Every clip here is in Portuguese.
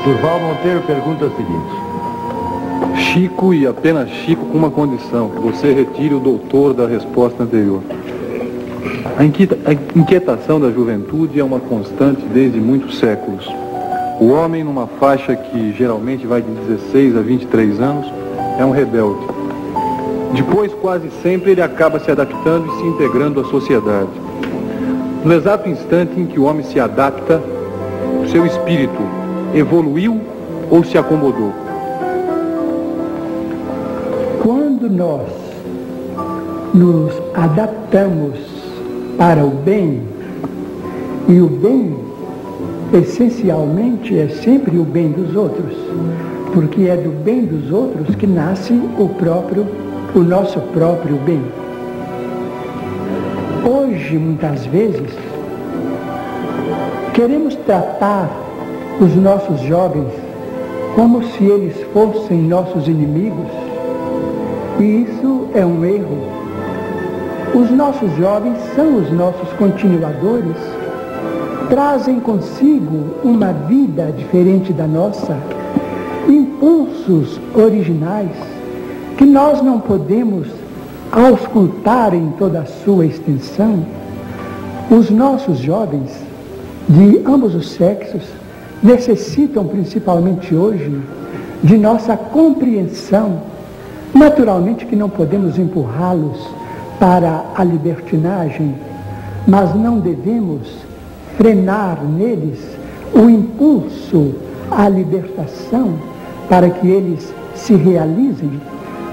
Durval Monteiro pergunta o seguinte: Chico e apenas Chico com uma condição, que você retire o doutor da resposta anterior. A inquietação da juventude é uma constante desde muitos séculos. O homem, numa faixa que geralmente vai de 16 a 23 anos, é um rebelde. Depois, quase sempre, ele acaba se adaptando e se integrando à sociedade. No exato instante em que o homem se adapta, o seu espírito evoluiu ou se acomodou? Quando nós nos adaptamos para o bem, e o bem, essencialmente, é sempre o bem dos outros, porque é do bem dos outros que nasce o nosso próprio bem. Hoje, muitas vezes, queremos tratar os nossos jovens como se eles fossem nossos inimigos, e isso é um erro. Os nossos jovens são os nossos continuadores, trazem consigo uma vida diferente da nossa, impulsos originais que nós não podemos auscultar em toda a sua extensão. Os nossos jovens, de ambos os sexos, necessitam, principalmente hoje, de nossa compreensão. Naturalmente que não podemos empurrá-los para a libertinagem, mas não devemos frenar neles o impulso à libertação, para que eles se realizem,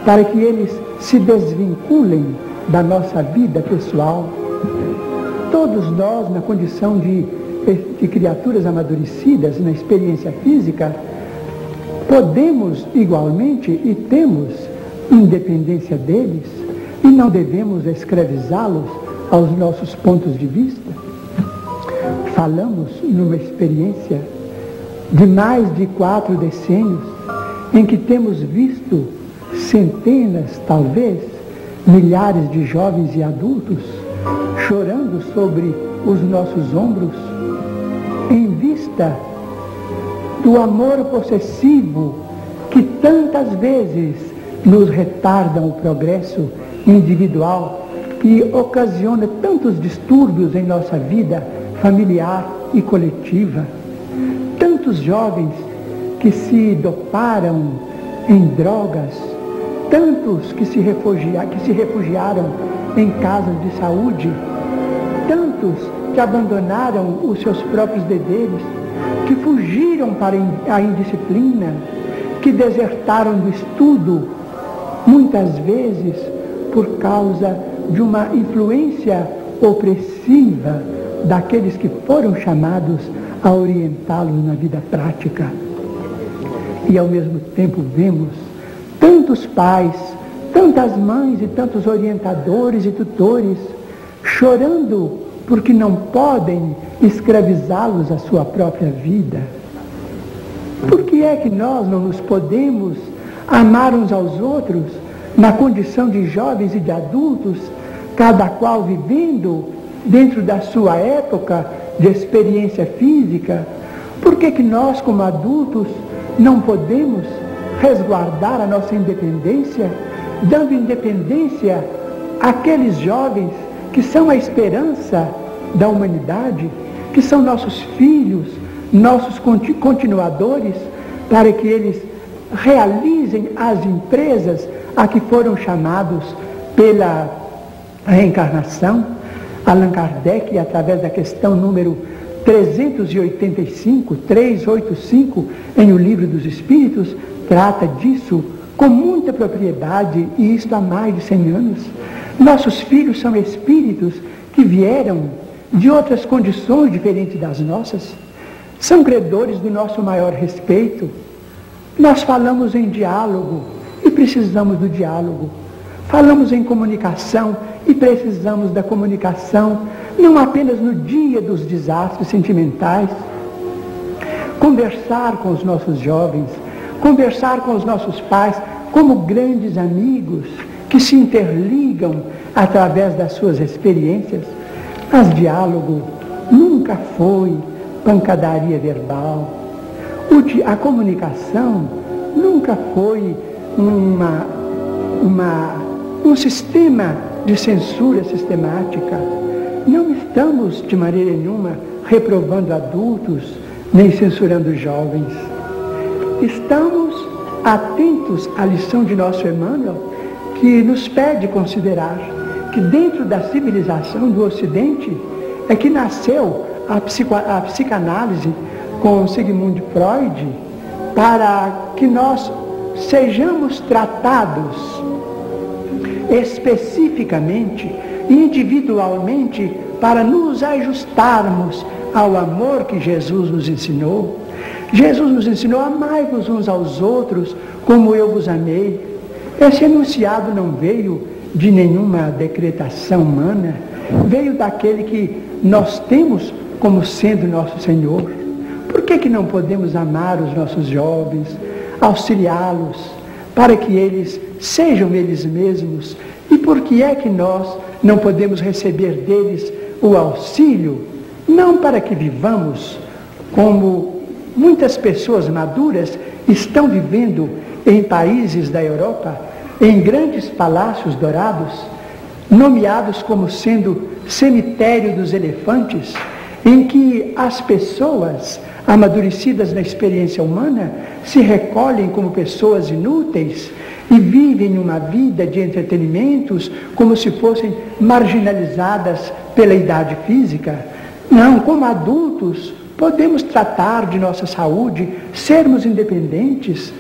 para que eles se desvinculem da nossa vida pessoal. Todos nós, na condição de criaturas amadurecidas na experiência física, podemos igualmente e temos independência deles, e não devemos escravizá-los aos nossos pontos de vista. Falamos numa experiência de mais de 4 decênios, em que temos visto centenas, talvez, milhares de jovens e adultos chorando sobre os nossos ombros, em vista do amor possessivo que tantas vezes nos retardam o progresso individual e ocasiona tantos distúrbios em nossa vida familiar e coletiva. Tantos jovens que se doparam em drogas, tantos que se refugiaram em casas de saúde, tantos que abandonaram os seus próprios deveres, que fugiram para a indisciplina, que desertaram do estudo, muitas vezes por causa de uma influência opressiva daqueles que foram chamados a orientá-los na vida prática. E ao mesmo tempo vemos tantos pais, tantas mães e tantos orientadores e tutores chorando porque não podem escravizá-los à sua própria vida. Por que é que nós não nos podemos amar uns aos outros na condição de jovens e de adultos, cada qual vivendo dentro da sua época de experiência física? Por que que nós, como adultos, não podemos resguardar a nossa independência, dando independência àqueles jovens que são a esperança da humanidade, que são nossos filhos, nossos continuadores, para que eles realizem as empresas a que foram chamados pela reencarnação? Allan Kardec, através da questão número 385, em O Livro dos Espíritos, trata disso com muita propriedade, e isto há mais de 100 anos. Nossos filhos são espíritos que vieram de outras condições diferentes das nossas, são credores do nosso maior respeito. Nós falamos em diálogo e precisamos do diálogo. Falamos em comunicação e precisamos da comunicação, não apenas no dia dos desastres sentimentais. Conversar com os nossos jovens, conversar com os nossos pais como grandes amigos que se interligam através das suas experiências. Mas diálogo nunca foi pancadaria verbal. A comunicação nunca foi um sistema de censura sistemática. Não estamos, de maneira nenhuma, reprovando adultos, nem censurando jovens. Estamos atentos à lição de nosso Emmanuel, que nos pede considerar que dentro da civilização do Ocidente é que nasceu a psicanálise com Sigmund Freud, para que nós sejamos tratados especificamente, individualmente, para nos ajustarmos ao amor que Jesus nos ensinou. Jesus nos ensinou: amai-vos uns aos outros como eu vos amei. Esse enunciado não veio de nenhuma decretação humana, veio daquele que nós temos como sendo nosso Senhor. Por que não podemos amar os nossos jovens, auxiliá-los, para que eles sejam eles mesmos? E por que é que nós não podemos receber deles o auxílio? Não para que vivamos como muitas pessoas maduras estão vivendo em países da Europa, em grandes palácios dourados, nomeados como sendo cemitério dos elefantes, em que as pessoas amadurecidas na experiência humana se recolhem como pessoas inúteis e vivem uma vida de entretenimentos como se fossem marginalizadas pela idade física. Não, como adultos, podemos tratar de nossa saúde, sermos independentes,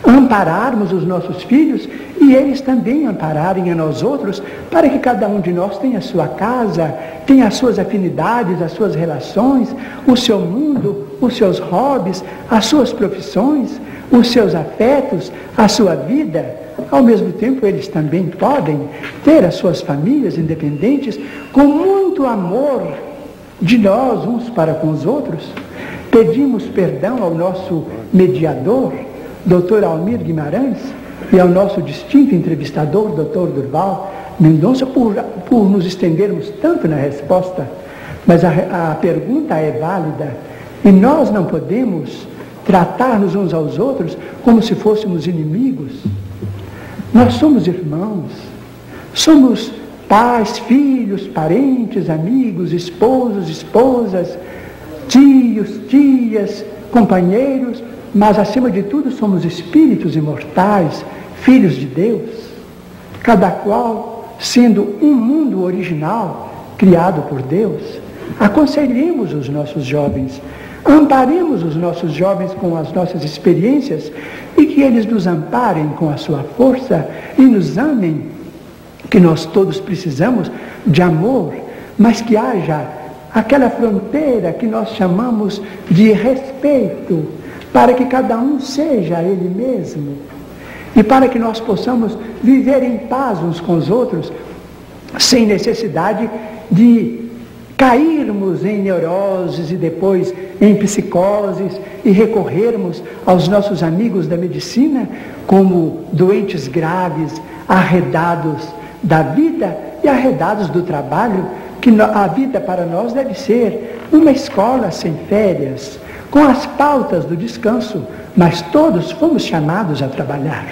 ampararmos os nossos filhos e eles também ampararem a nós outros, para que cada um de nós tenha a sua casa, tenha as suas afinidades, as suas relações, o seu mundo, os seus hobbies, as suas profissões, os seus afetos, a sua vida. Ao mesmo tempo, eles também podem ter as suas famílias independentes, com muito amor de nós uns para com os outros. Pedimos perdão ao nosso mediador, Dr. Almir Guimarães, e ao nosso distinto entrevistador, Dr. Durval Mendonça, por nos estendermos tanto na resposta. Mas a pergunta é válida, e nós não podemos tratar-nos uns aos outros como se fôssemos inimigos. Nós somos irmãos, somos pais, filhos, parentes, amigos, esposos, esposas, tios, tias, companheiros, mas acima de tudo somos espíritos imortais, filhos de Deus, cada qual sendo um mundo original criado por Deus. Aconselhemos os nossos jovens, amparemos os nossos jovens com as nossas experiências e que eles nos amparem com a sua força e nos amem, que nós todos precisamos de amor, mas que haja aquela fronteira que nós chamamos de respeito, para que cada um seja ele mesmo e para que nós possamos viver em paz uns com os outros, sem necessidade de cairmos em neuroses e depois em psicoses e recorrermos aos nossos amigos da medicina como doentes graves, arredados da vida e arredados do trabalho, que a vida para nós deve ser uma escola sem férias, com as pautas do descanso, mas todos fomos chamados a trabalhar.